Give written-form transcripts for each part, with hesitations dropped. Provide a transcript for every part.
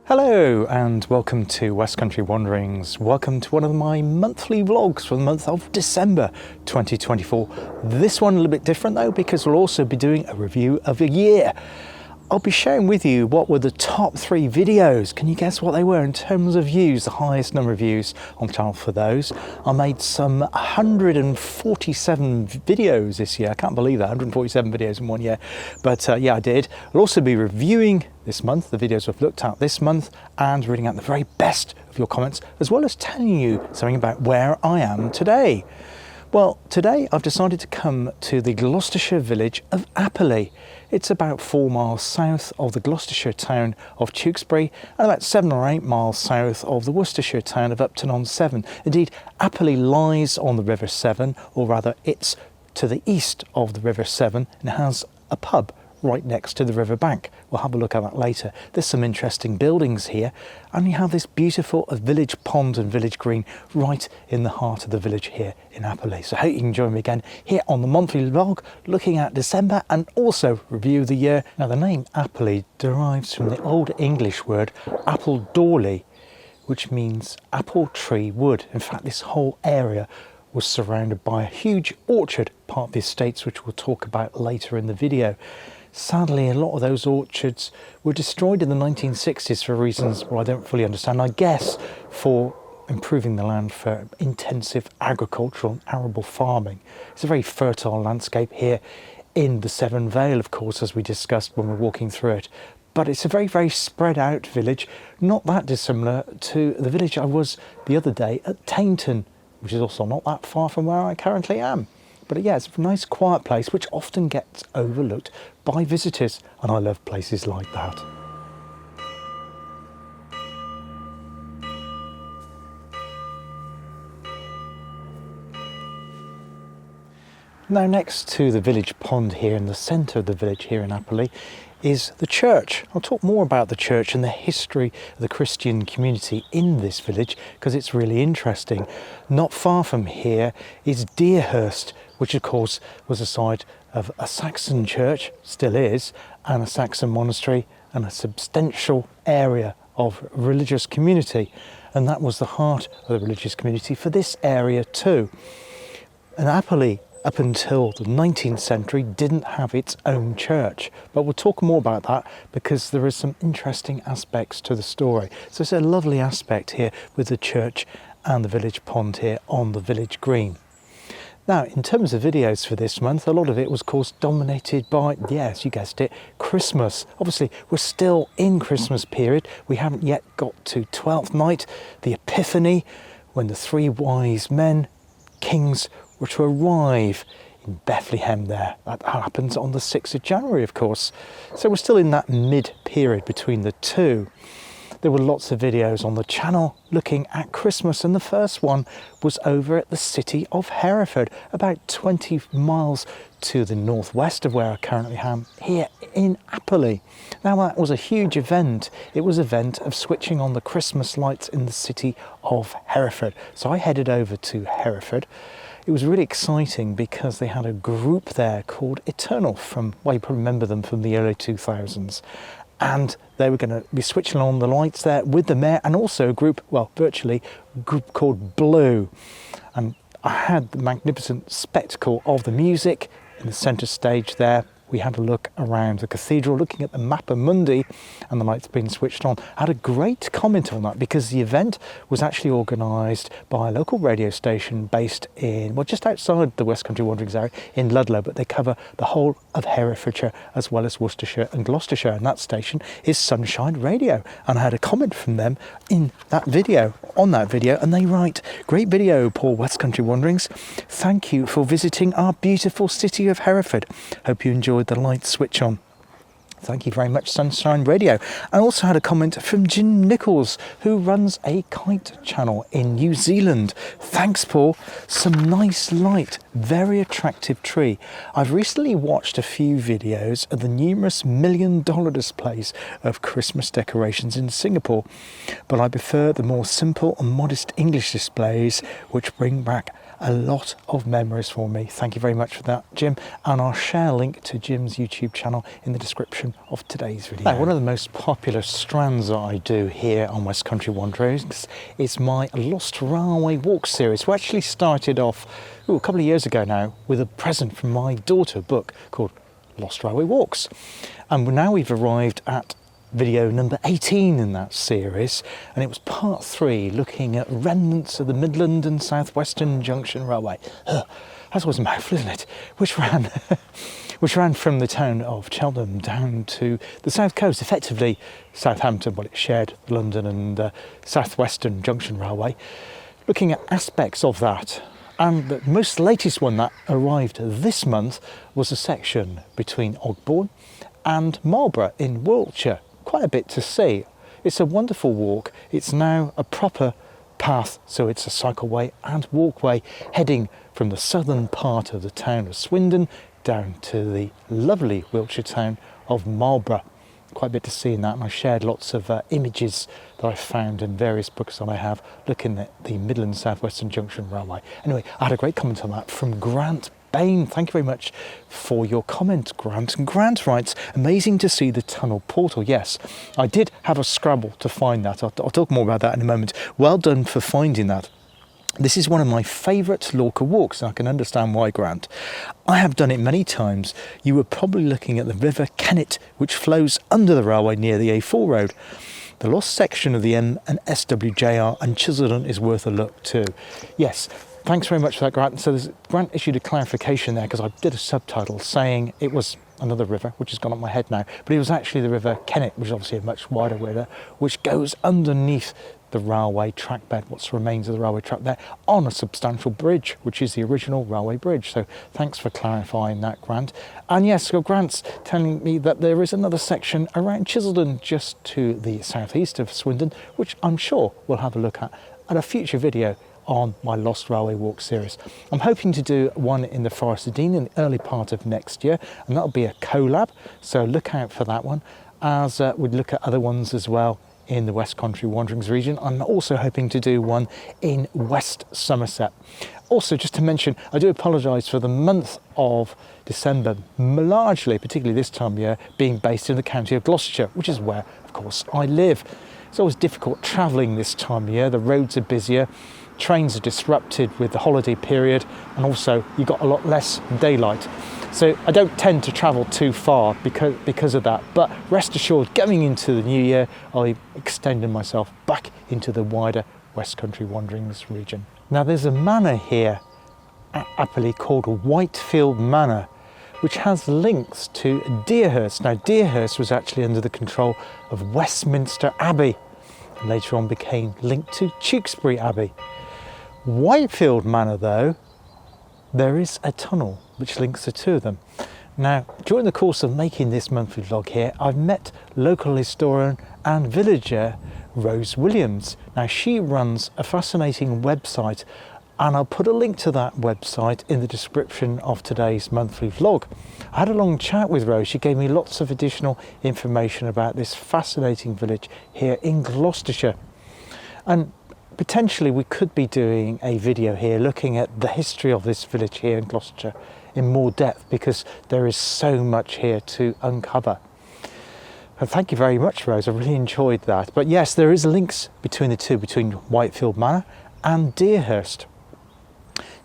Hello and welcome to Westcountry Wanderings. Welcome to one of my monthly vlogs for the month of December 2024. This one a little bit different though, because we'll also be doing a review of a year. I'll be sharing with you what were the top 3 videos. Can you guess what they were in terms of views, the highest number of views on the channel for those? I made some 147 videos this year. I can't believe that, 147 videos in one year. But yeah, I did. I'll also be reviewing this month, the videos we've looked at this month, and reading out the very best of your comments, as well as telling you something about where I am today. Well, today I've decided to come to the Gloucestershire village of Apperley. It's about 4 miles south of the Gloucestershire town of Tewkesbury and about 7 or 8 miles south of the Worcestershire town of Upton-on-Severn. Indeed, Apperley lies on the River Severn, or rather it's to the east of the River Severn, and has a pub right next to the river bank. We'll have a look at that later. There's some interesting buildings here, and you have this beautiful village pond and village green right in the heart of the village here in Apperley. So I hope you can join me again here on the monthly vlog, looking at December and also review the year. Now, the name Apperley derives from the Old English word appledorley, which means apple tree wood. In fact, this whole area was surrounded by a huge orchard, part of the estates, which we'll talk about later in the video. Sadly, a lot of those orchards were destroyed in the 1960s for reasons I don't fully understand. I guess for improving the land for intensive agricultural and arable farming. It's a very fertile landscape here in the Severn Vale, of course, as we discussed when we were walking through it. But it's a very, very spread out village, not that dissimilar to the village I was the other day at Tainton, which is also not that far from where I currently am. But yeah, it's a nice quiet place which often gets overlooked by visitors, and I love places like that. Now, next to the village pond here in the centre of the village here in Apperley is the church. I'll talk more about the church and the history of the Christian community in this village because it's really interesting. Not far from here is Deerhurst, which of course was the site of a Saxon church, still is, and a Saxon monastery and a substantial area of religious community. And that was the heart of the religious community for this area too. And Apperley, up until the 19th century, didn't have its own church. But we'll talk more about that because there is some interesting aspects to the story. So it's a lovely aspect here with the church and the village pond here on the village green. Now, in terms of videos for this month, a lot of it was, of course, dominated by, yes, you guessed it, Christmas. Obviously, we're still in Christmas period. We haven't yet got to 12th night, the Epiphany, when the 3 wise men, kings, were to arrive in Bethlehem there. That happens on the 6th of January, of course. So we're still in that mid-period between the two. There were lots of videos on the channel looking at Christmas, and the first one was over at the city of Hereford, about 20 miles to the northwest of where I currently am, here in Apperley. Now, that was a huge event. It was an event of switching on the Christmas lights in the city of Hereford. So I headed over to Hereford. It was really exciting because they had a group there called Eternal from, well, you probably remember them from the early 2000s. And they were going to be switching on the lights there with the mayor and also a group, well, virtually a group called Blue. And I had the magnificent spectacle of the music in the centre stage there. We had a look around the cathedral, looking at the Mappa Mundi and the lights being switched on. I had a great comment on that because the event was actually organised by a local radio station based in, well, just outside the Westcountry Wanderings area in Ludlow, but they cover the whole of Herefordshire as well as Worcestershire and Gloucestershire, and that station is Sunshine Radio. And I had a comment from them in that video, on that video, and they write, "Great video, Paul, Westcountry Wanderings. Thank you for visiting our beautiful city of Hereford. Hope you enjoyed the light switch on." Thank you very much, Sunshine Radio. I also had a comment from Jim Nichols, who runs a kite channel in New Zealand. Thanks, Paul. Some nice light, very attractive tree. I've recently watched a few videos of the numerous $1 million displays of Christmas decorations in Singapore, but I prefer the more simple and modest English displays which bring back a lot of memories for me. Thank you very much for that, Jim. And I'll share a link to Jim's YouTube channel in the description of today's video. Now, one of the most popular strands that I do here on Westcountry Wanderings is my Lost Railway Walk series. We actually started off a couple of years ago now with a present from my daughter, a book called Lost Railway Walks. And now we've arrived at video number 18 in that series, and it was part 3, looking at remnants of the Midland and South Western Junction Railway. That's always a mouthful, isn't it? Which ran from the town of Cheltenham down to the south coast, effectively Southampton. Well, it shared London and South Western Junction Railway. Looking at aspects of that. And the most latest one that arrived this month was a section between Ogbourne and Marlborough in Wiltshire. Quite a bit to see. It's a wonderful walk. It's now a proper path, so it's a cycleway and walkway heading from the southern part of the town of Swindon down to the lovely Wiltshire town of Marlborough. Quite a bit to see in that, and I shared lots of images that I found in various books that I have looking at the Midland South Western Junction Railway. Anyway, I had a great comment on that from Grant Bain. Thank you very much for your comment, Grant. And Grant writes, amazing to see the tunnel portal. Yes, I did have a scrabble to find that. I'll talk more about that in a moment. Well done for finding that. This is one of my favourite Lorca walks, and I can understand why, Grant. I have done it many times. You were probably looking at the River Kennet, which flows under the railway near the A4 road. The lost section of the M and SWJR and Chiselden is worth a look too. Yes, thanks very much for that, Grant. So Grant issued a clarification there, because I did a subtitle saying it was another river, which has gone up my head now, but it was actually the River Kennet, which is obviously a much wider river, which goes underneath the railway track bed, what remains of the railway track there, on a substantial bridge, which is the original railway bridge. So thanks for clarifying that, Grant. And yes, so Grant's telling me that there is another section around Chiselden, just to the southeast of Swindon, which I'm sure we'll have a look at a future video on my Lost Railway Walk series. I'm hoping to do one in the Forest of Dean in the early part of next year, and that'll be a collab, so look out for that one, as we'd look at other ones as well in the Westcountry Wanderings region. I'm also hoping to do one in West Somerset. Also, just to mention, I do apologise for the month of December, largely, particularly this time of year, being based in the county of Gloucestershire, which is where, of course, I live. It's always difficult travelling this time of year. The roads are busier, trains are disrupted with the holiday period, and also you've got a lot less daylight. So I don't tend to travel too far because of that. But rest assured, going into the new year, I'll be extending myself back into the wider Westcountry Wanderings region. Now, there's a manor here at Apperley called Whitefield Manor, which has links to Deerhurst. Now, Deerhurst was actually under the control of Westminster Abbey, and later on became linked to Tewkesbury Abbey. Whitefield Manor, though, there is a tunnel which links the two of them. Now, during the course of making this monthly vlog here, I've met local historian and villager Rose Williams. Now, she runs a fascinating website, and I'll put a link to that website in the description of today's monthly vlog. I had a long chat with Rose. She gave me lots of additional information about this fascinating village here in Gloucestershire. And potentially we could be doing a video here looking at the history of this village here in Gloucestershire in more depth, because there is so much here to uncover. And thank you very much, Rose. I really enjoyed that. But yes, there is links between the two, between Whitefield Manor and Deerhurst.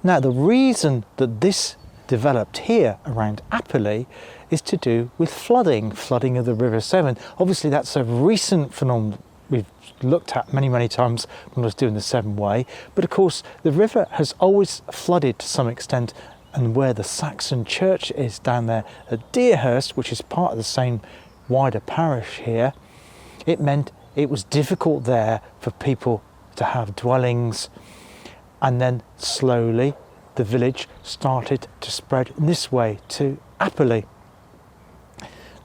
Now, the reason that this developed here around Apperley is to do with flooding of the River Severn. Obviously, that's a recent phenomenon we've looked at many times when I was doing the Severn Way, but of course the river has always flooded to some extent, and where the Saxon church is down there at Deerhurst, which is part of the same wider parish here, it meant it was difficult there for people to have dwellings, and then slowly the village started to spread in this way to Apperley.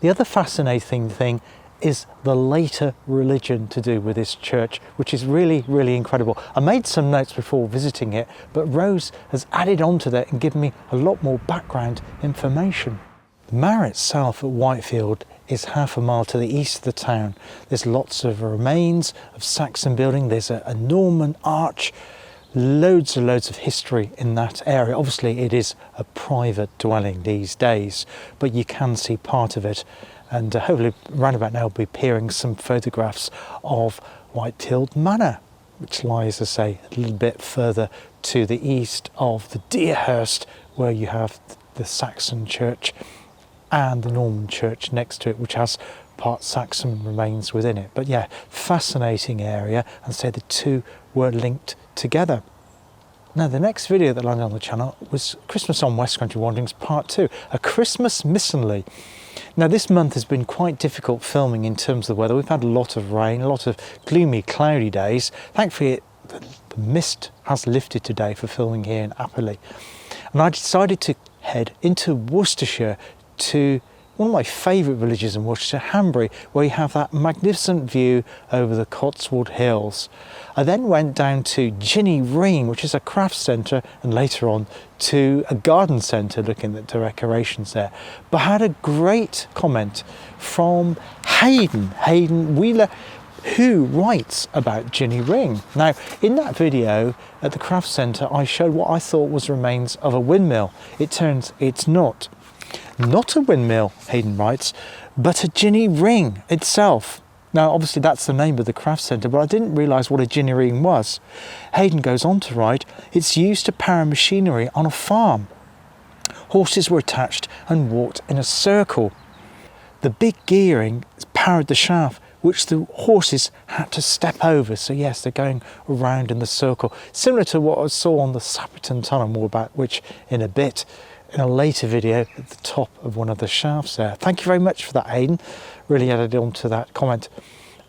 The other fascinating thing is the later religion to do with this church, which is really incredible. I made some notes before visiting it, but Rose has added on to that and given me a lot more background information. The manor itself at Whitefield is half a mile to the east of the town. There's lots of remains of Saxon building. There's a Norman arch loads and loads of history in that area. Obviously it is a private dwelling these days, but you can see part of it, and hopefully round about now we'll be appearing some photographs of Whitefield Manor, which lies, as I say, a little bit further to the east of the Deerhurst, where you have the Saxon church and the Norman church next to it, which has part Saxon remains within it. But yeah, fascinating area, and say the two were linked together. Now the next video that landed on the channel was Christmas on Westcountry Wanderings Part 2, a Christmas miscellany. Now this month has been quite difficult filming in terms of the weather. We've had a lot of rain, a lot of gloomy, cloudy days. Thankfully the mist has lifted today for filming here in Apperley. And I decided to head into Worcestershire to one of my favourite villages in Worcestershire, Hanbury, where you have that magnificent view over the Cotswold hills. I then went down to Ginny Ring, which is a crafts centre, and later on to a garden centre looking at the decorations there. But I had a great comment from Hayden Wheeler, who writes about Ginny Ring. Now, in that video at the crafts centre, I showed what I thought was remains of a windmill. It turns it's not. Not a windmill, Hayden writes, but a Ginny Ring itself. Now, obviously that's the name of the craft centre, but I didn't realise what a Ginny Ring was. Hayden goes on to write, it's used to power machinery on a farm. Horses were attached and walked in a circle. The big gearing powered the shaft, which the horses had to step over. So yes, they're going around in the circle, similar to what I saw on the Sapperton Tunnel, more about which in a bit, in a later video at the top of one of the shafts there. Thank you very much for that, Hayden. Really added on to that comment.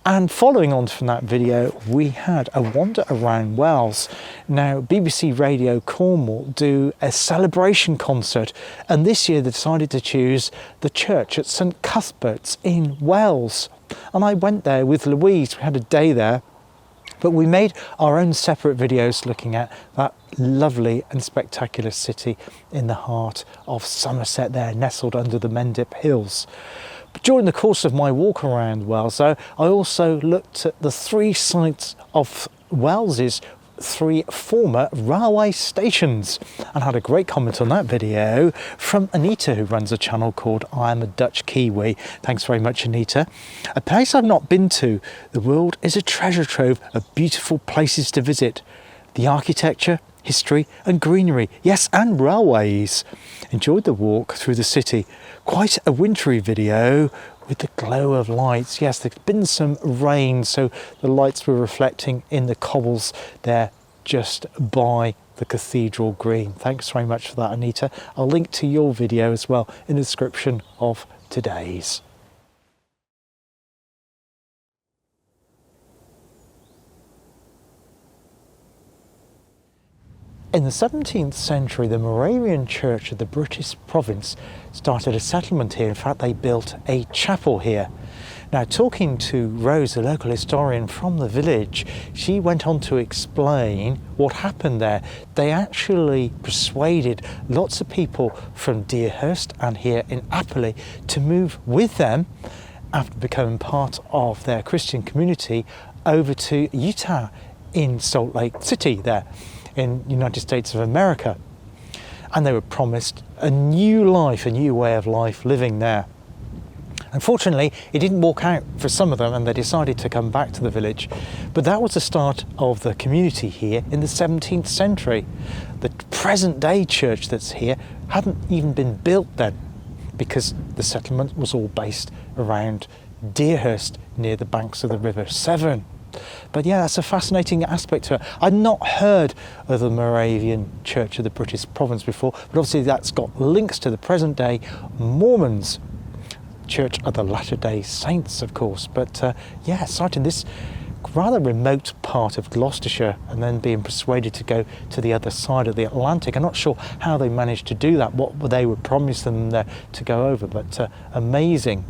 And following on from that video, we had a wander around Wells. Now, BBC Radio Cornwall do a celebration concert, and this year they decided to choose the church at St Cuthbert's in Wells. And I went there with Louise. We had a day there, but we made our own separate videos looking at that lovely and spectacular city in the heart of Somerset there, nestled under the Mendip Hills. But during the course of my walk around Wells, though, I also looked at the three sites of Wells's three former railway stations, and had a great comment on that video from Anita, who runs a channel called I Am a Dutch Kiwi. Thanks very much, Anita. A place I've not been to. The world is a treasure trove of beautiful places to visit. The architecture, history and greenery, yes, and railways. Enjoyed the walk through the city. Quite a wintry video with the glow of lights. Yes, there's been some rain, so the lights were reflecting in the cobbles there just by the Cathedral Green. Thanks very much for that, Anita. I'll link to your video as well in the description of today's. In the 17th century, the Moravian Church of the British province started a settlement here. In fact, they built a chapel here. Now, talking to Rose, a local historian from the village, she went on to explain what happened there. They actually persuaded lots of people from Deerhurst and here in Apperley to move with them after becoming part of their Christian community over to Utah in Salt Lake City there in the United States of America. And they were promised a new life, a new way of life living there. Unfortunately, it didn't work out for some of them, and they decided to come back to the village. But that was the start of the community here in the 17th century. The present day church that's here hadn't even been built then, because the settlement was all based around Deerhurst near the banks of the River Severn. But yeah, that's a fascinating aspect to it. I'd not heard of the Moravian Church of the British province before, but obviously that's got links to the present day Mormons Church of the Latter-day Saints, of course. But yeah, starting this rather remote part of Gloucestershire and then being persuaded to go to the other side of the Atlantic. I'm not sure how they managed to do that, what they were promised them to go over, but amazing.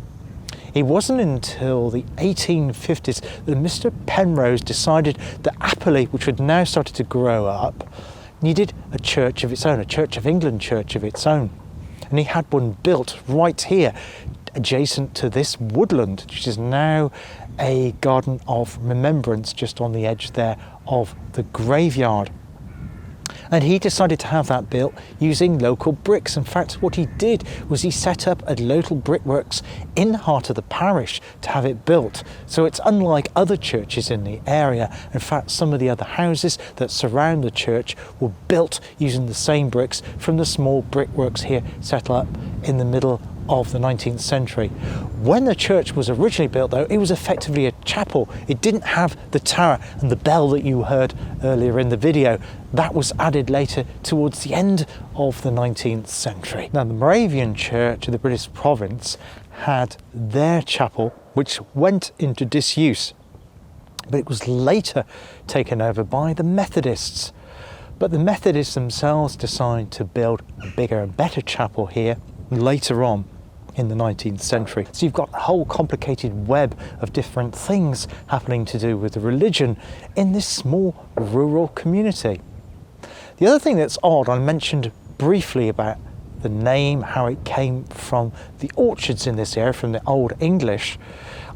It wasn't until the 1850s that Mr. Penrose decided that Apperley, which had now started to grow up, needed a church of its own, a Church of England church of its own. And he had one built right here, adjacent to this woodland, which is now a garden of remembrance just on the edge there of the graveyard. And he decided to have that built using local bricks. In fact, what he did was he set up a local brickworks in the heart of the parish to have it built. So it's unlike other churches in the area. In fact, some of the other houses that surround the church were built using the same bricks from the small brickworks here set up in the middle of the 19th century. When the church was originally built, though, it was effectively a chapel. It didn't have the tower and the bell that you heard earlier in the video. That was added later towards the end of the 19th century. Now, the Moravian Church of the British province had their chapel, which went into disuse, but it was later taken over by the Methodists. But the Methodists themselves decided to build a bigger and better chapel here later on in the 19th century. So you've got a whole complicated web of different things happening to do with the religion in this small rural community. The other thing that's odd, I mentioned briefly about the name, how it came from the orchards in this area, from the Old English.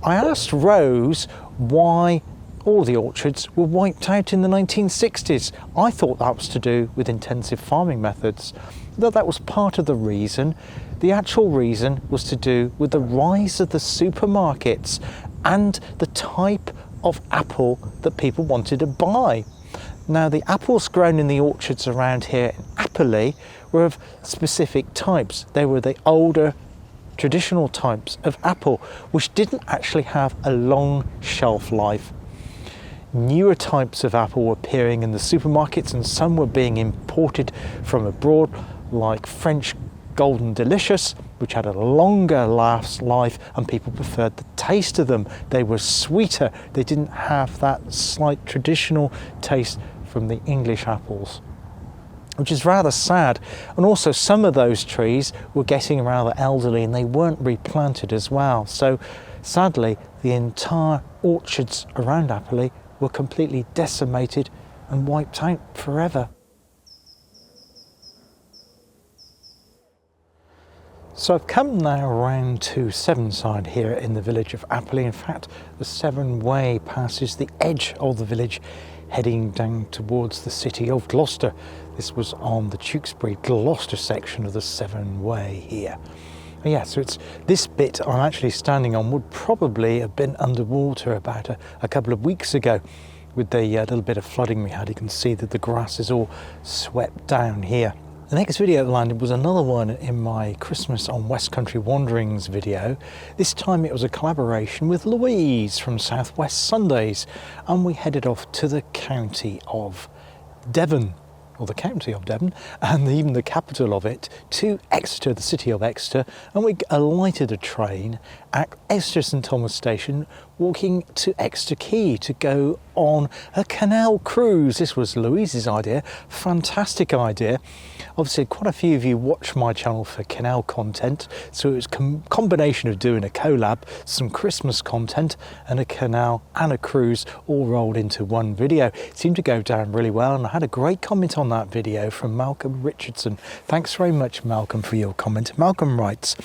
I asked Rose why all the orchards were wiped out in the 1960s. I thought that was to do with intensive farming methods. Though that was part of the reason, the actual reason was to do with the rise of the supermarkets and the type of apple that people wanted to buy. Now, the apples grown in the orchards around here in Apperley were of specific types. They were the older, traditional types of apple, which didn't actually have a long shelf life. Newer types of apple were appearing in the supermarkets, and some were being imported from abroad, like French Golden Delicious, which had a longer life, and people preferred the taste of them. They were sweeter. They didn't have that slight traditional taste from the English apples, which is rather sad. And also, some of those trees were getting rather elderly and they weren't replanted as well. So sadly, the entire orchards around Apperley were completely decimated and wiped out forever. So I've come now around to Sevenside here in the village of Apperley. In fact, the Severn Way passes the edge of the village, heading down towards the city of Gloucester. This was on the Tewkesbury Gloucester section of the Severn Way here. Yeah, so it's this bit I'm actually standing on would probably have been underwater about a couple of weeks ago. With the little bit of flooding we had, you can see that the grass is all swept down here. The next video I landed was another one in my Christmas on Westcountry Wanderings video. This time it was a collaboration with Louise from South West Sundays, and we headed off to the county of Devon, or the county of Devon, and even the capital of it, to Exeter, the city of Exeter, and we alighted a train at Exeter St Thomas Station, walking to Exeter Quay to go on a canal cruise. This was Louise's idea, fantastic idea. Obviously, quite a few of you watch my channel for canal content, so it was a combination of doing a collab, some Christmas content, and a canal and a cruise all rolled into one video. It seemed to go down really well, and I had a great comment on that video from Malcolm Richardson. Thanks very much, Malcolm, for your comment. Malcolm writes,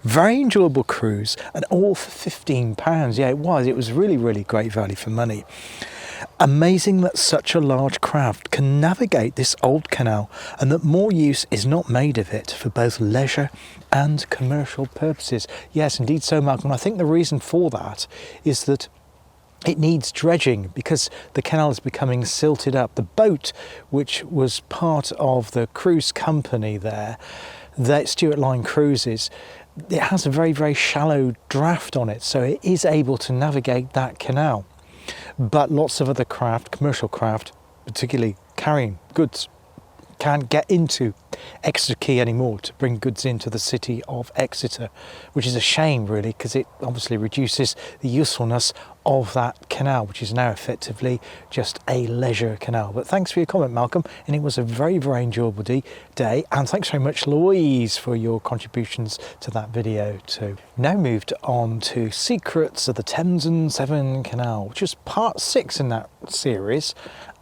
very enjoyable cruise, and all for £15. Yeah, it was. It was really, really great value for money. Amazing that such a large craft can navigate this old canal, and that more use is not made of it for both leisure and commercial purposes. Yes, indeed so, Malcolm. I think the reason for that is that it needs dredging because the canal is becoming silted up. The boat, which was part of the cruise company there, the Stuart Line Cruises, it has a very, very shallow draft on it, so it is able to navigate that canal. But lots of other craft, commercial craft, particularly carrying goods, can't get into Exeter Quay anymore to bring goods into the city of Exeter, which is a shame really, because it obviously reduces the usefulness of that canal, which is now effectively just a leisure canal. But thanks for your comment, Malcolm, and it was a very, very enjoyable day, and thanks very much, Louise, for your contributions to that video too. Now moved on to Secrets of the Thames and Severn Canal, which is part 6 in that series.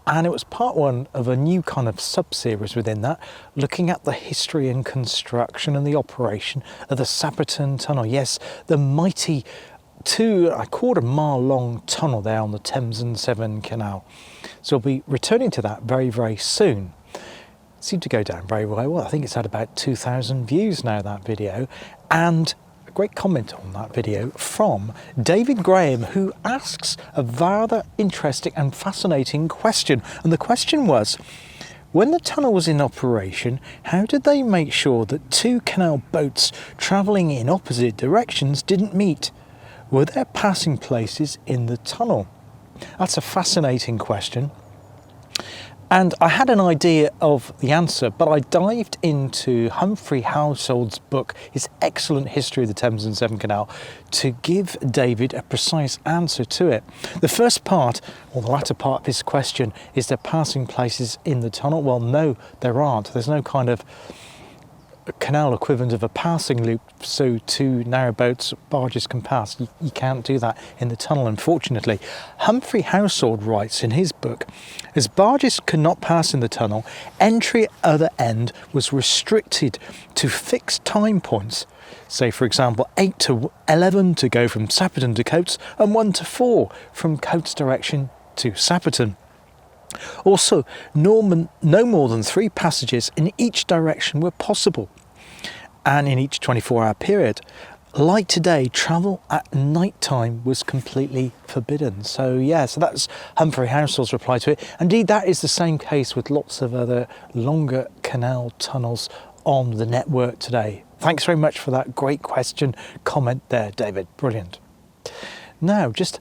And it was part 1 of a new kind of sub-series within that, looking at the history and construction and the operation of the Sapperton Tunnel. Yes, the mighty 2¼ mile long tunnel there on the Thames and Severn Canal. So we'll be returning to that very, very soon. seemed to go down very well. I think it's had about 2,000 views now, that video, and a great comment on that video from David Graham, who asks a rather interesting and fascinating question. And the question was, when the tunnel was in operation, how did they make sure that two canal boats travelling in opposite directions didn't meet? Were there passing places in the tunnel? That's a fascinating question. And I had an idea of the answer, but I dived into Humphrey Household's book, his excellent History of the Thames and Severn Canal, to give David a precise answer to it. The first part, or the latter part of his question, is there passing places in the tunnel? Well, no, there aren't. There's no kind of canal equivalent of a passing loop, so two narrow boats, barges can pass. You can't do that in the tunnel, unfortunately. Humphrey Household writes in his book, as barges could not pass in the tunnel, entry at other end was restricted to fixed time points. Say, for example, 8 to 11 to go from Sapperton to Coates, and 1 to 4 from Coates direction to Sapperton. Also, no more than 3 passages in each direction were possible, and in each 24-hour period. Like today, travel at night time was completely forbidden. So that's Humphrey Household's reply to it. Indeed, that is the same case with lots of other longer canal tunnels on the network today. Thanks very much for that great question, comment there, David. Brilliant. Now, just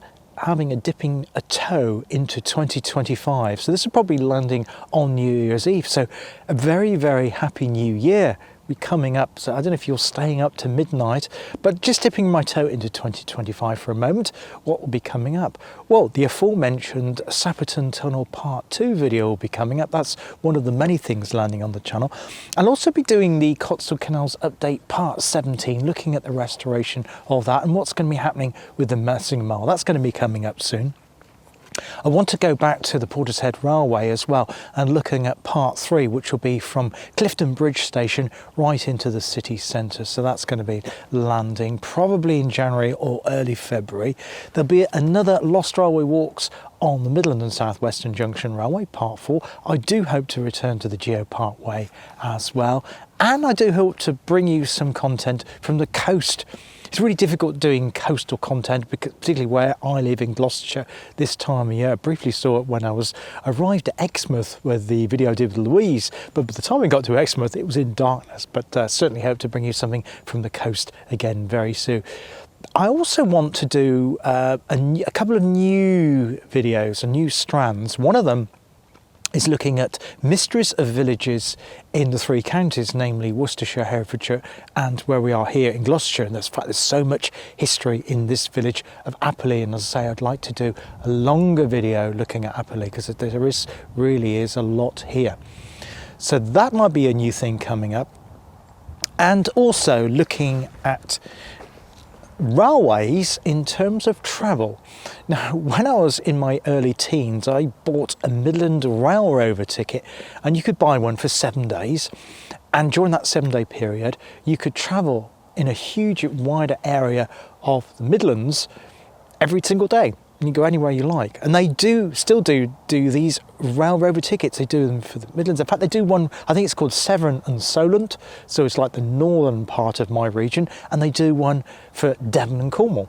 dipping a toe into 2025. So this is probably landing on New Year's Eve. So a very, very happy new year. We're coming up, so I don't know if you're staying up to midnight, but just dipping my toe into 2025 for a moment. What will be coming up? Well, the aforementioned Sapperton Tunnel Part 2 video will be coming up. That's one of the many things landing on the channel. I'll also be doing the Cotswold Canals Update Part 17, looking at the restoration of that and what's going to be happening with the Messing Mile. That's going to be coming up soon. I want to go back to the Portishead Railway as well and looking at part 3, which will be from Clifton Bridge Station right into the city centre. So that's going to be landing probably in January or early February. There'll be another Lost Railway Walks on the Midland and South Western Junction Railway, part 4. I do hope to return to the Geo Parkway as well. And I do hope to bring you some content from the coast. It's really difficult doing coastal content, because particularly where I live in Gloucestershire this time of year. I briefly saw it when I arrived at Exmouth with the video I did with Louise, but by the time we got to Exmouth it was in darkness. But certainly hope to bring you something from the coast again very soon. I also want to do a couple of new videos, new strands. One of them is looking at mysteries of villages in the 3 counties, namely Worcestershire, Herefordshire, and where we are here in Gloucestershire. And there's so much history in this village of Apperley. And as I say, I'd like to do a longer video looking at Apperley, because there really is a lot here. So that might be a new thing coming up. And also looking at railways in terms of travel. Now, when I was in my early teens, I bought a Midland Rail Rover ticket, and you could buy one for 7 days, and during that 7-day period you could travel in a huge wider area of the Midlands every single day. You go anywhere you like, and they still do these Rail Rover tickets. They do them for the Midlands. In fact, they do one, I think it's called Severn and Solent, so it's like the northern part of my region, and they do one for Devon and Cornwall.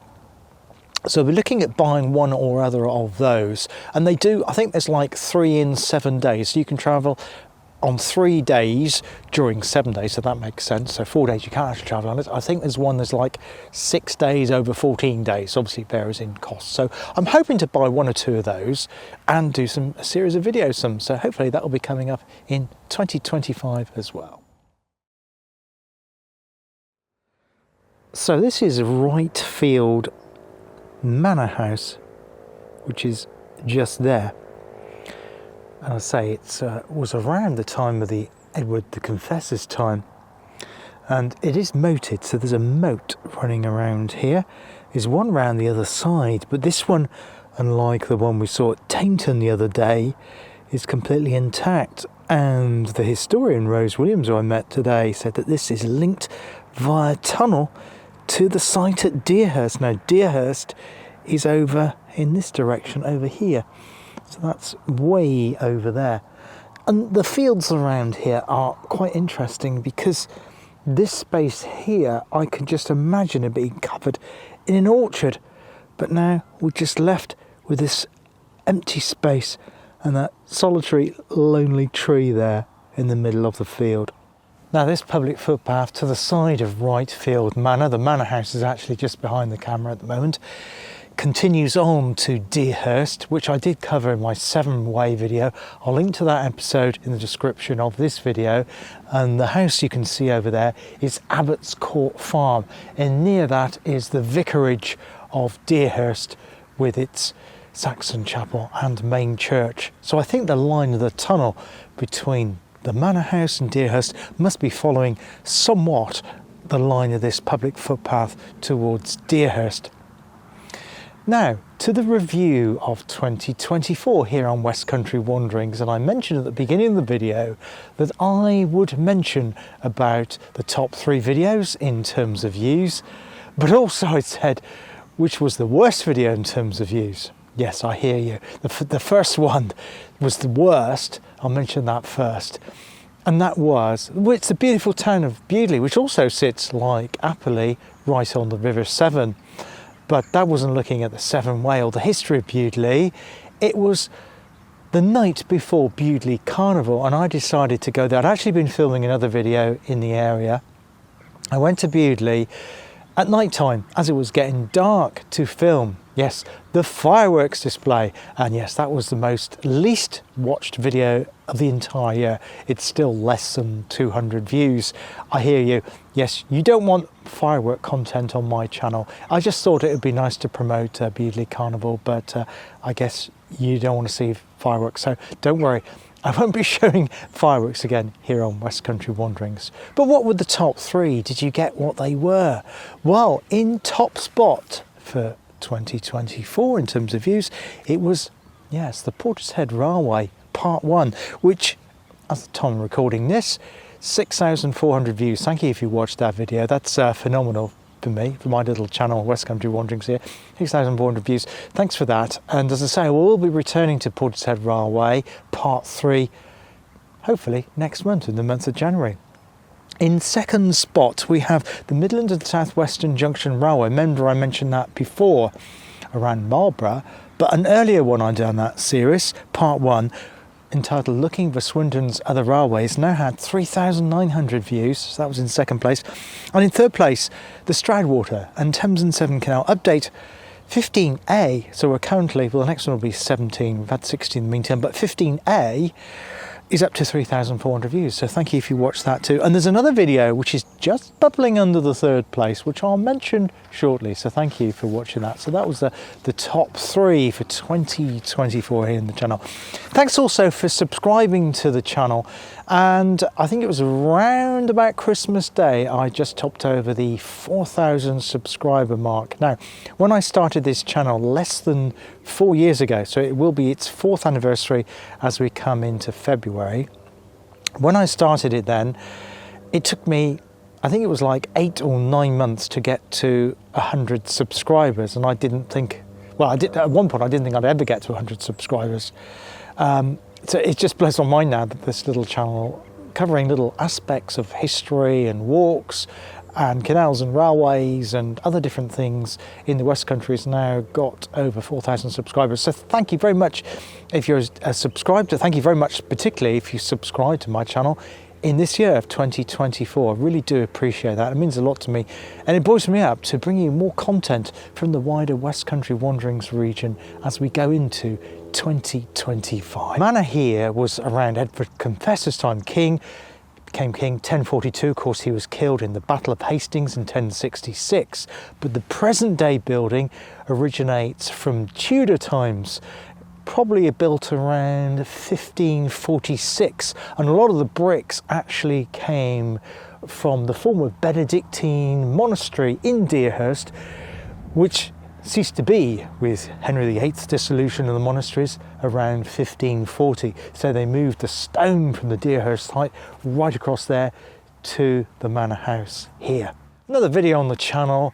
So we're looking at buying one or other of those, and they do, I think there's like 3 in 7 days, so you can travel on 3 days during 7 days, so that makes sense. So 4 days you can't actually travel on it. I think there's one that's like 6 days over 14 days. Obviously it varies in cost. So I'm hoping to buy 1 or 2 of those and do a series of videos. So hopefully that will be coming up in 2025 as well. So this is Rightfield Manor House, which is just there. And I say it was around the time of the Edward the Confessor's time, and it is moated, so there's a moat running around here. There's one round the other side, but this one, unlike the one we saw at Tainton the other day, is completely intact. And the historian Rose Williams, who I met today, said that this is linked via tunnel to the site at Deerhurst. Now Deerhurst is over in this direction over here. So that's way over there. And the fields around here are quite interesting because this space here, I can just imagine it being covered in an orchard. But now we're just left with this empty space and that solitary, lonely tree there in the middle of the field. Now this public footpath to the side of Rightfield Manor, the manor house is actually just behind the camera at the moment, continues on to Deerhurst, which I did cover in my 7-way video. I'll link to that episode in the description of this video. And the house you can see over there is Abbott's Court Farm, and near that is the vicarage of Deerhurst with its Saxon chapel and main church. So I think the line of the tunnel between the manor house and Deerhurst must be following somewhat the line of this public footpath towards Deerhurst. Now, to the review of 2024 here on Westcountry Wanderings, and I mentioned at the beginning of the video that I would mention about the top 3 videos in terms of views, but also I said which was the worst video in terms of views. Yes, I hear you. The first one was the worst. I'll mention that first. And that was, well, it's the beautiful town of Bewdley, which also sits like Apperley right on the River Severn. But that wasn't looking at the Severn Way or the history of Bewdley. It was the night before Bewdley Carnival, and I decided to go there. I'd actually been filming another video in the area. I went to Bewdley at night time as it was getting dark to film. Yes, the fireworks display. And yes, that was the least watched video of the entire year. It's still less than 200 views. I hear you. Yes, you don't want firework content on my channel. I just thought it would be nice to promote Bewdley Carnival, but I guess you don't want to see fireworks. So don't worry, I won't be showing fireworks again here on Westcountry Wanderings. But what were the top 3? Did you get what they were? Well, in top spot for 2024 in terms of views, it was, yes, the Portishead Railway Part 1, which, at the time of recording this, 6,400 views. Thank you if you watched that video. That's phenomenal for me, for my little channel, Westcountry Wanderings here. 6,400 views. Thanks for that. And as I say, we'll be returning to Portishead Railway Part 3, hopefully next month, in the month of January. In second spot, we have the Midland and South Western Junction Railway. Remember I mentioned that before, around Marlborough, but an earlier one I did on that series, Part 1, entitled Looking for Swindon's Other Railways, now had 3,900 views, so that was in second place. And in third place, the Stroudwater and Thames and Severn Canal update 15A, so we're currently, well, the next one will be 17, we've had 16 in the meantime, but 15A is up to 3,400 views, so thank you if you watched that too. And there's another video which is just bubbling under the third place, which I'll mention shortly, so thank you for watching that. So that was the top 3 for 2024 here in the channel. Thanks also for subscribing to the channel, and I think it was around about Christmas Day I just topped over the 4,000 subscriber mark. Now, when I started this channel less than 4 years ago, so it will be its 4th anniversary as we come into February. When I started it then, it took me, I think it was like 8 or 9 months to get to 100 subscribers, and I didn't think, well, I did at one point I didn't think I'd ever get to 100 subscribers. So it just blows my mind now that this little channel covering little aspects of history and walks and canals and railways and other different things in the West Country has now got over 4,000 subscribers. So thank you very much if you're a subscriber. Thank you very much, particularly if you subscribe to my channel in this year of 2024. I really do appreciate that. It means a lot to me, and it buoys me up to bring you more content from the wider West Country Wanderings region as we go into 2025. Manor here was around Edward Confessor's time. King became king 1042. Of course, he was killed in the Battle of Hastings in 1066. But the present day building originates from Tudor times, probably built around 1546, and a lot of the bricks actually came from the former Benedictine monastery in Deerhurst, which ceased to be with Henry VIII's dissolution of the monasteries around 1540. So they moved the stone from the Deerhurst site right across there to the manor house here. Another video on the channel.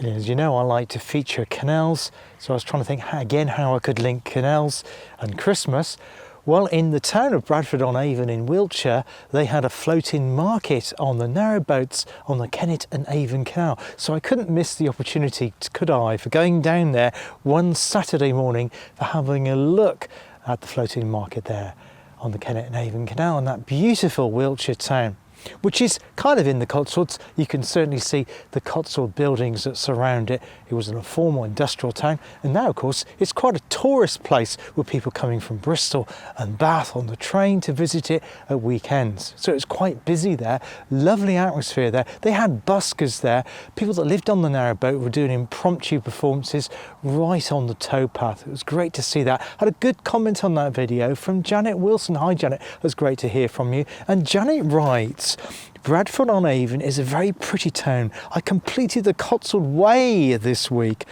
As you know, I like to feature canals, so I was trying to think again how I could link canals and Christmas. Well, in the town of Bradford-on-Avon in Wiltshire, they had a floating market on the narrowboats on the Kennet and Avon Canal. So I couldn't miss the opportunity, could I, for going down there one Saturday morning for having a look at the floating market there on the Kennet and Avon Canal in that beautiful Wiltshire town, which is kind of in the Cotswolds. You can certainly see the Cotswold buildings that surround it. It was a former industrial town, and now of course it's quite a tourist place with people coming from Bristol and Bath on the train to visit it at weekends. So it's quite busy there, lovely atmosphere there. They had buskers there, people that lived on the narrowboat were doing impromptu performances right on the towpath. It was great to see that. Had a good comment on that video from Janet Wilson. Hi Janet, it was great to hear from you. And Janet writes, Bradford-on-Avon is a very pretty town. I completed the Cotswold Way this week.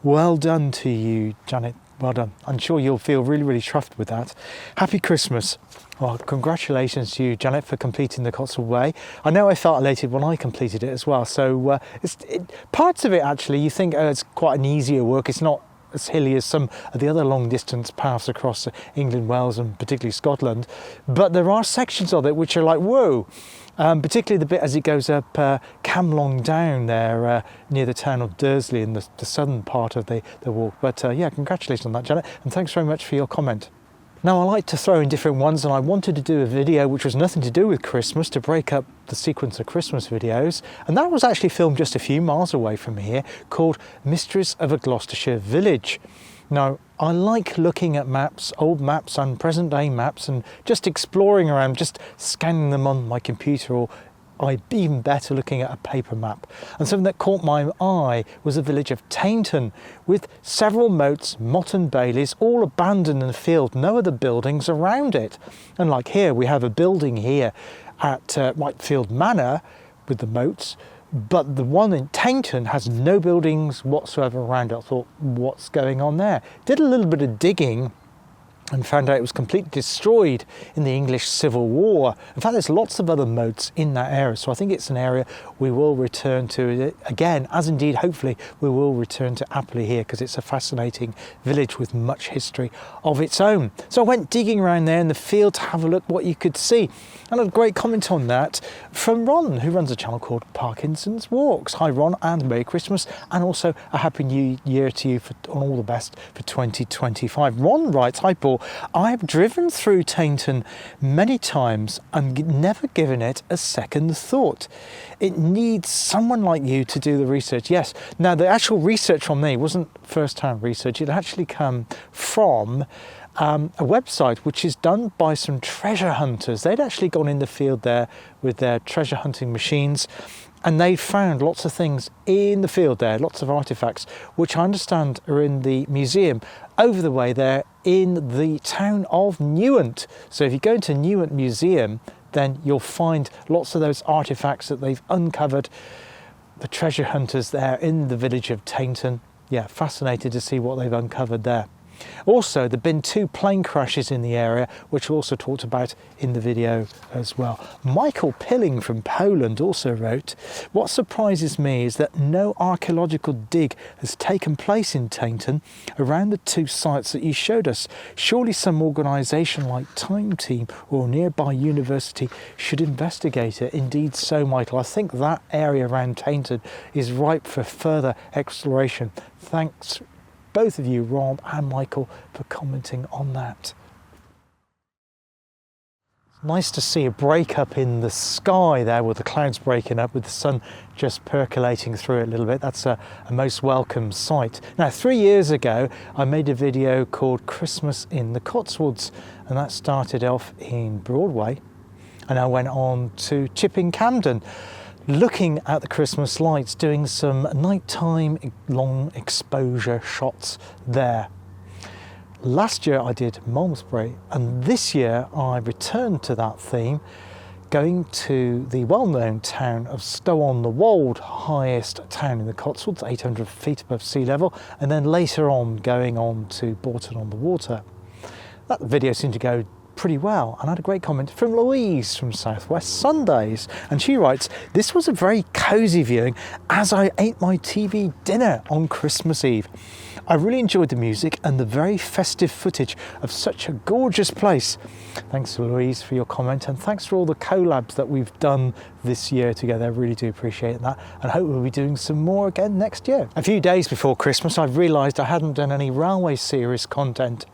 Well done to you, Janet. Well done. I'm sure you'll feel really, really chuffed with that. Happy Christmas. Well, congratulations to you, Janet, for completing the Cotswold Way. I know I felt elated when I completed it as well. So parts of it, actually, you think it's quite an easier work. It's not as hilly as some of the other long distance paths across England, Wales and particularly Scotland, but there are sections of it which are like whoa, particularly the bit as it goes up Camlong Down there near the town of Dursley in the southern part of the walk. But yeah, congratulations on that, Janet, and thanks very much for your comment. Now, I like to throw in different ones, and I wanted to do a video which was nothing to do with Christmas to break up the sequence of Christmas videos, and that was actually filmed just a few miles away from here, called Mysteries of a Gloucestershire Village. Now, I like looking at maps, old maps and present day maps, and just exploring around, just scanning them on my computer, or even better looking at a paper map. And something that caught my eye was the village of Tainton, with several moats, motte and baileys, all abandoned in the field, no other buildings around it. And like here, we have a building here at Whitefield Manor with the moats, but the one in Tainton has no buildings whatsoever around it. I thought, what's going on there? Did a little bit of digging and found out it was completely destroyed in the English Civil War. In fact, there's lots of other moats in that area, so I think it's an area we will return to again, as indeed hopefully we will return to Apperley here, because it's a fascinating village with much history of its own. So I went digging around there in the field to have a look what you could see, and a great comment on that from Ron, who runs a channel called Parkinson's Walks. Hi Ron, and Merry Christmas, and also a Happy New Year to you on all the best for 2025. Ron writes, hi Paul, I have driven through Tainton many times and never given it a second thought. It needs someone like you to do the research. Yes, now the actual research from me wasn't first-hand research. It actually come from a website which is done by some treasure hunters. They'd actually gone in the field there with their treasure hunting machines, and they found lots of things in the field there, lots of artefacts, which I understand are in the museum over the way there in the town of Newent. So if you go into Newent Museum, then you'll find lots of those artefacts that they've uncovered, the treasure hunters there in the village of Tainton. Yeah, fascinated to see what they've uncovered there. Also, there have been 2 plane crashes in the area, which we also talked about in the video as well. Michael Pilling from Poland also wrote, what surprises me is that no archaeological dig has taken place in Tainton around the 2 sites that you showed us. Surely some organisation like Time Team or nearby university should investigate it. Indeed so, Michael. I think that area around Tainton is ripe for further exploration. Thanks both of you, Ron and Michael, for commenting on that. It's nice to see a break up in the sky there, with the clouds breaking up, with the sun just percolating through it a little bit. That's a most welcome sight. Now, 3 years ago, I made a video called Christmas in the Cotswolds, and that started off in Broadway, and I went on to Chipping Camden, looking at the Christmas lights, doing some nighttime long exposure shots there. Last year I did Malmesbury, and this year I returned to that theme, going to the well-known town of Stow-on-the-Wold, highest town in the Cotswolds, 800 feet above sea level, and then later on going on to Bourton-on-the-Water. That video seemed to go pretty well, and I had a great comment from Louise from Southwest Sundays, and she writes, this was a very cosy viewing as I ate my TV dinner on Christmas Eve. I really enjoyed the music and the very festive footage of such a gorgeous place. Thanks to Louise for your comment, and thanks for all the collabs that we've done this year together. I really do appreciate that, and hope we'll be doing some more again next year. A few days before Christmas, I realised I hadn't done any railway series content,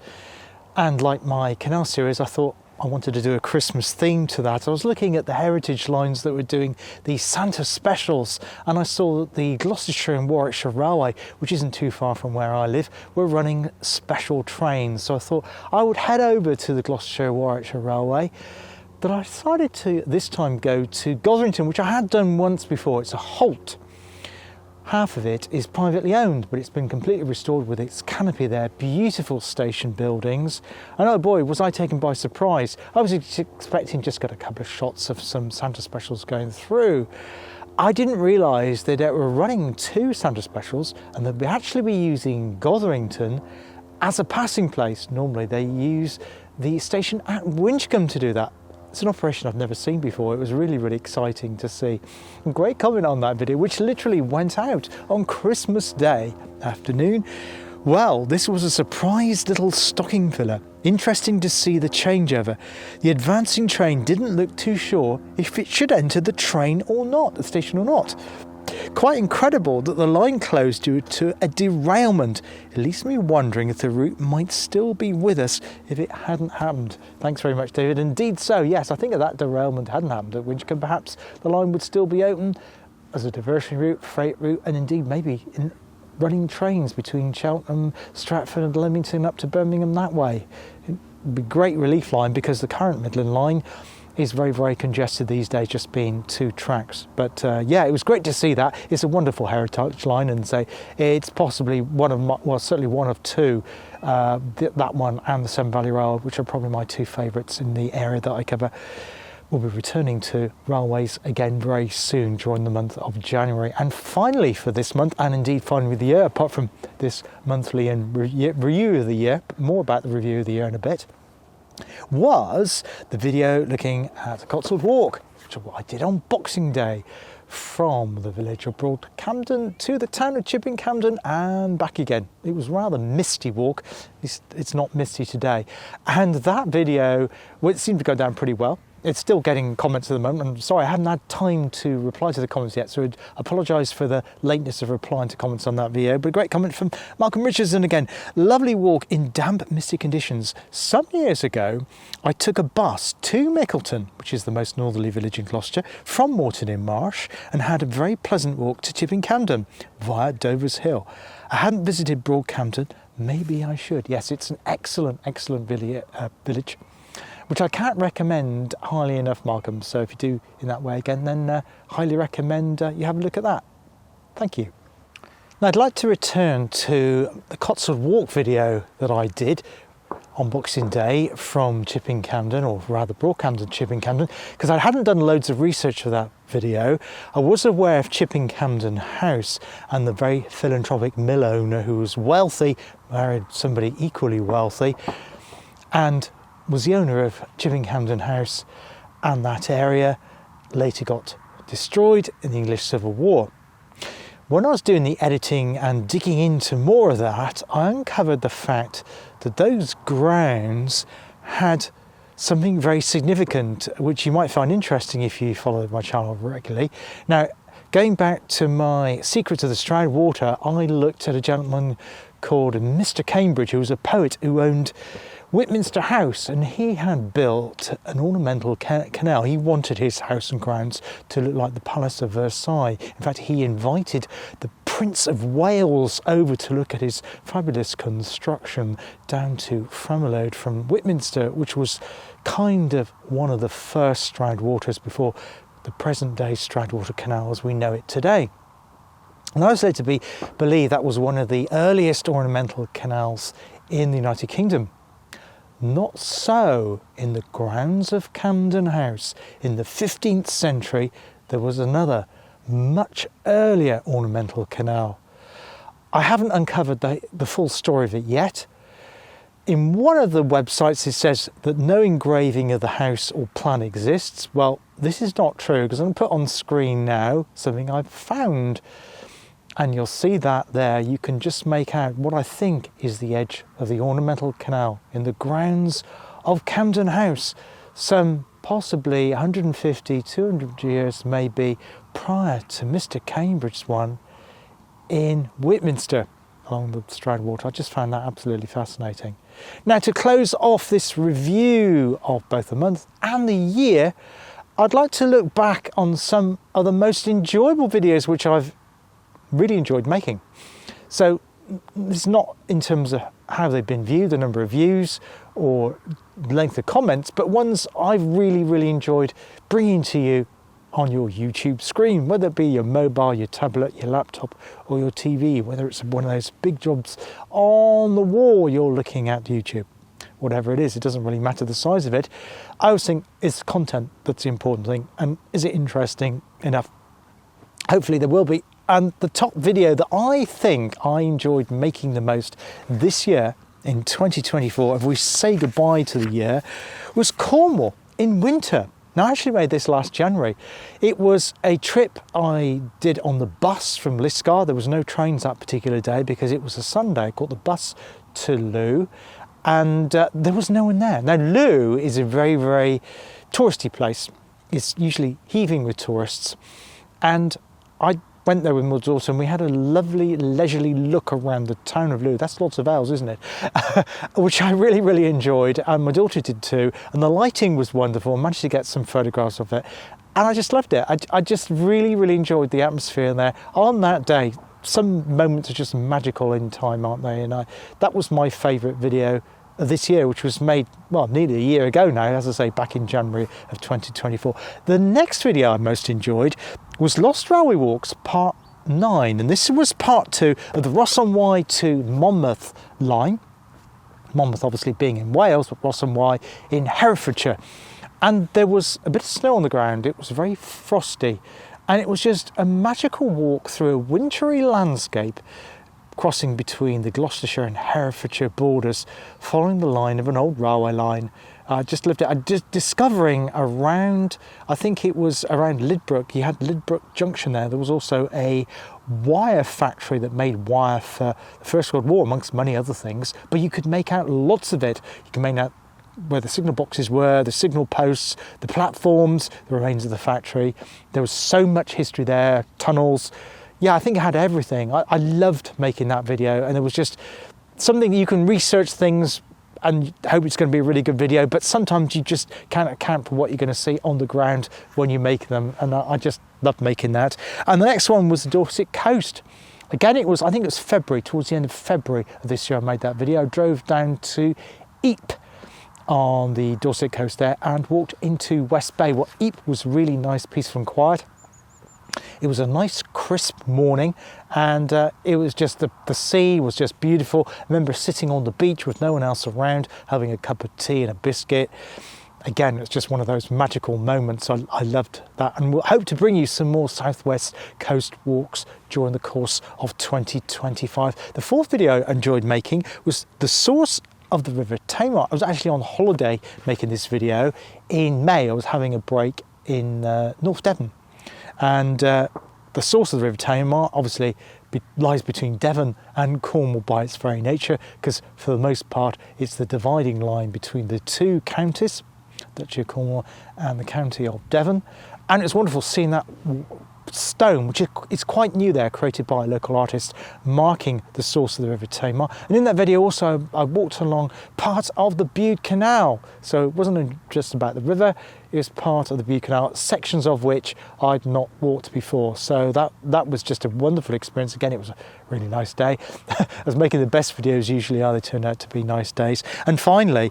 and like my canal series, I thought I wanted to do a Christmas theme to that. I was looking at the heritage lines that were doing these Santa specials, and I saw that the Gloucestershire and Warwickshire Railway, which isn't too far from where I live, were running special trains. So I thought I would head over to the Gloucestershire Warwickshire Railway, but I decided to this time go to Gotherington, which I had done once before. It's a halt. Half of it is privately owned, but it's been completely restored with its canopy there, beautiful station buildings. And oh boy, was I taken by surprise. I was expecting just got a couple of shots of some Santa specials going through. I didn't realise that they were running 2 Santa specials, and they'd actually be using Gotherington as a passing place. Normally they use the station at Winchcombe to do that. It's an operation I've never seen before. It was really, really exciting to see. And great comment on that video, which literally went out on Christmas Day afternoon. Well, this was a surprise little stocking filler. Interesting to see the changeover. The advancing train didn't look too sure if it should enter the train or not, the station or not. Quite incredible that the line closed due to a derailment. It leaves me wondering if the route might still be with us if it hadn't happened. Thanks very much, David. Indeed so, yes, I think if that derailment hadn't happened at Winchcombe, perhaps the line would still be open as a diversion route, freight route, and indeed maybe in running trains between Cheltenham, Stratford and Leamington up to Birmingham that way. It would be a great relief line, because the current Midland line is very, very congested these days, just being 2 tracks. But yeah, it was great to see that. It's a wonderful heritage line, and say it's possibly one of my, well, certainly one of 2, that one and the Severn Valley Rail, which are probably my 2 favourites in the area that I cover. We'll be returning to railways again very soon during the month of January. And finally for this month, and indeed finally the year, apart from this monthly and review of the year, but more about the review of the year in a bit, was the video looking at the Cotswold Walk, which I did on Boxing Day, from the village of Broad Camden to the town of Chipping Camden and back again. It was a rather misty walk. It's not misty today. And that video, well, it seemed to go down pretty well. It's still getting comments at the moment. I'm sorry, I haven't had time to reply to the comments yet, so I'd apologise for the lateness of replying to comments on that video. But a great comment from Malcolm Richardson again. Lovely walk in damp, misty conditions. Some years ago, I took a bus to Mickleton, which is the most northerly village in Gloucestershire, from Moreton-in-Marsh, and had a very pleasant walk to Chipping Camden via Dover's Hill. I hadn't visited Broadcampton. Maybe I should. Yes, it's an excellent, excellent village, which I can't recommend highly enough, Malcolm. So if you do in that way again, then highly recommend you have a look at that. Thank you. Now I'd like to return to the Cotswold Walk video that I did on Boxing Day from Chipping Camden, or rather Broadcampton, Chipping Camden, because I hadn't done loads of research for that video. I was aware of Chipping Camden House and the very philanthropic mill owner who was wealthy, married somebody equally wealthy, and was the owner of Chipping Camden House, and that area later got destroyed in the English Civil War. When I was doing the editing and digging into more of that, I uncovered the fact that those grounds had something very significant, which you might find interesting if you follow my channel regularly. Now, going back to my Secrets of the Stroud Water, I looked at a gentleman called Mr. Cambridge, who was a poet who owned Whitminster House, and he had built an ornamental canal. He wanted his house and grounds to look like the Palace of Versailles. In fact, he invited the Prince of Wales over to look at his fabulous construction down to Framalode from Whitminster, which was kind of one of the first Stroud Waters before the present day Stroud Water Canal as we know it today. And I was led to believe that was one of the earliest ornamental canals in the United Kingdom. Not so in the grounds of Camden House. In the 15th century, there was another, much earlier ornamental canal. I haven't uncovered the full story of it yet. In one of the websites, it says that no engraving of the house or plan exists. Well, this is not true, because I'm going to put on screen now something I've found. and you'll see that there. You can just make out what I think is the edge of the ornamental canal in the grounds of Camden House, some possibly 150, 200 years maybe prior to Mr. Cambridge's one in Whitminster along the Stroud Water. I just found that absolutely fascinating. Now, to close off this review of both the month and the year, I'd like to look back on some of the most enjoyable videos which I've really enjoyed making. So it's not in terms of how they've been viewed, the number of views or length of comments, but ones I've really enjoyed bringing to you on your YouTube screen, whether it be your mobile, your tablet, your laptop or your TV, whether it's one of those big jobs on the wall you're looking at YouTube. Whatever it is, it doesn't really matter the size of it. I always think it's content that's the important thing, and is it interesting enough? Hopefully there will be. And the top video that I think I enjoyed making the most this year in 2024, if we say goodbye to the year, was Cornwall in winter. Now, I actually made this last January. It was a trip I did on the bus from Liscar. There was no trains that particular day because it was a Sunday. I caught the bus to Loo, and there was no one there. Now, Loo is a very touristy place. It's usually heaving with tourists, and I went there with my daughter and we had a lovely leisurely look around the town of Loo. That's lots of L's, isn't it? Which I really enjoyed, and my daughter did too, and the lighting was wonderful. I managed to get some photographs of it and I just loved it. I just really enjoyed the atmosphere there on that day. Some moments are just magical in time, aren't they? And that was my favourite video this year, which was made, well, nearly a year ago now, as I say, back in January of 2024. The next video I most enjoyed was Lost Railway Walks Part 9, and this was Part 2 of the Ross-on-Wye to Monmouth line. Monmouth obviously being in Wales, but Ross-on-Wye in Herefordshire. And there was a bit of snow on the ground. It was very frosty, and it was just a magical walk through a wintry landscape, crossing between the Gloucestershire and Herefordshire borders, following the line of an old railway line. I just loved it. Discovering around, I think it was around Lidbrook, you had Lidbrook Junction there. There was also a wire factory that made wire for the First World War, amongst many other things, but you could make out lots of it. You can make out where the signal boxes were, the signal posts, the platforms, the remains of the factory. There was so much history there, tunnels. Yeah, I think it had everything. I loved making that video, and it was just something you can research things and hope it's going to be a really good video, but sometimes you just can't account for what you're going to see on the ground when you make them, and I just loved making that. And the next one was the Dorset coast. Again, I think it was February, towards the end of February of this year I made that video. I drove down to Ypres on the Dorset coast there and walked into West Bay. Well, Ypres was really nice, peaceful and quiet. It was a nice crisp morning, and it was just the sea was just beautiful. I remember sitting on the beach with no one else around, having a cup of tea and a biscuit. Again, it's just one of those magical moments. I loved that, and we'll hope to bring you some more southwest coast walks during the course of 2025. The fourth video I enjoyed making was the source of the River Tamar. I was actually on holiday making this video in May. I was having a break in North Devon. And the source of the River Tamar obviously lies between Devon and Cornwall by its very nature, because for the most part it's the dividing line between the two counties, Duchy of Cornwall and the county of Devon. And it's wonderful seeing that stone, which is quite new there, created by a local artist, marking the source of the River Tamar. And in that video also I walked along part of the Bude Canal, so it wasn't just about the river, it was part of the Bude Canal, sections of which I'd not walked before, so that was just a wonderful experience. Again, it was a really nice day. I was making the best videos usually are, they turned out to be nice days. And finally,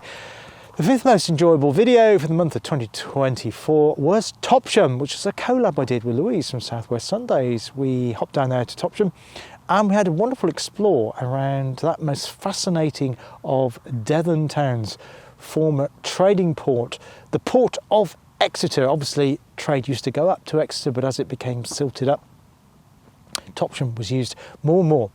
the fifth most enjoyable video for the month of 2024 was Topsham, which is a collab I did with Louise from Southwest Sundays. We hopped down there to Topsham and we had a wonderful explore around that most fascinating of Devon towns, former trading port, the port of Exeter. Obviously, trade used to go up to Exeter, but as it became silted up, Topsham was used more and more.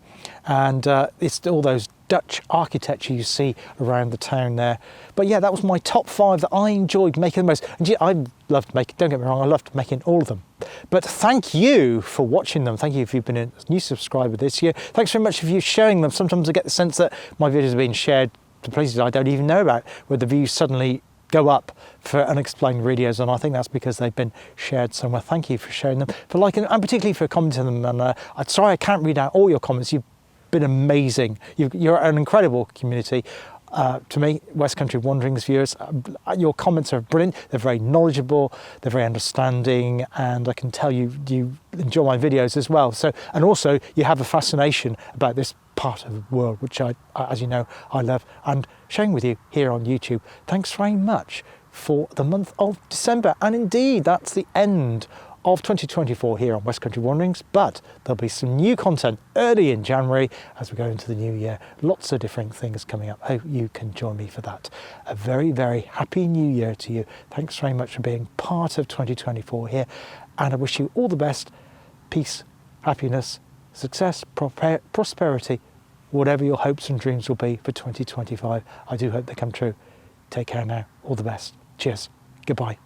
And it's all those Dutch architecture you see around the town there. But yeah, that was my top 5 that I enjoyed making the most. And yeah, I loved making, don't get me wrong, I loved making all of them. But thank you for watching them. Thank you if you've been a new subscriber this year. Thanks very much for you sharing them. Sometimes I get the sense that my videos are being shared to places I don't even know about, where the views suddenly go up for unexplained videos, and I think that's because they've been shared somewhere. Thank you for sharing them, for liking, and particularly for commenting them. And I'm sorry I can't read out all your comments. You've been amazing. You're an incredible community. To me, Westcountry Wanderings viewers, your comments are brilliant. They're very knowledgeable, they're very understanding, and I can tell you enjoy my videos as well. So, and also you have a fascination about this part of the world, which I, as you know, I love, and sharing with you here on YouTube. Thanks very much for the month of December, and indeed that's the end of 2024 here on Westcountry Wanderings, but there'll be some new content early in January as we go into the new year. Lots of different things coming up. Hope you can join me for that. A very, very happy new year to you. Thanks very much for being part of 2024 here, and I wish you all the best. Peace, happiness, success, prosperity, whatever your hopes and dreams will be for 2025. I do hope they come true. Take care now. All the best. Cheers. Goodbye.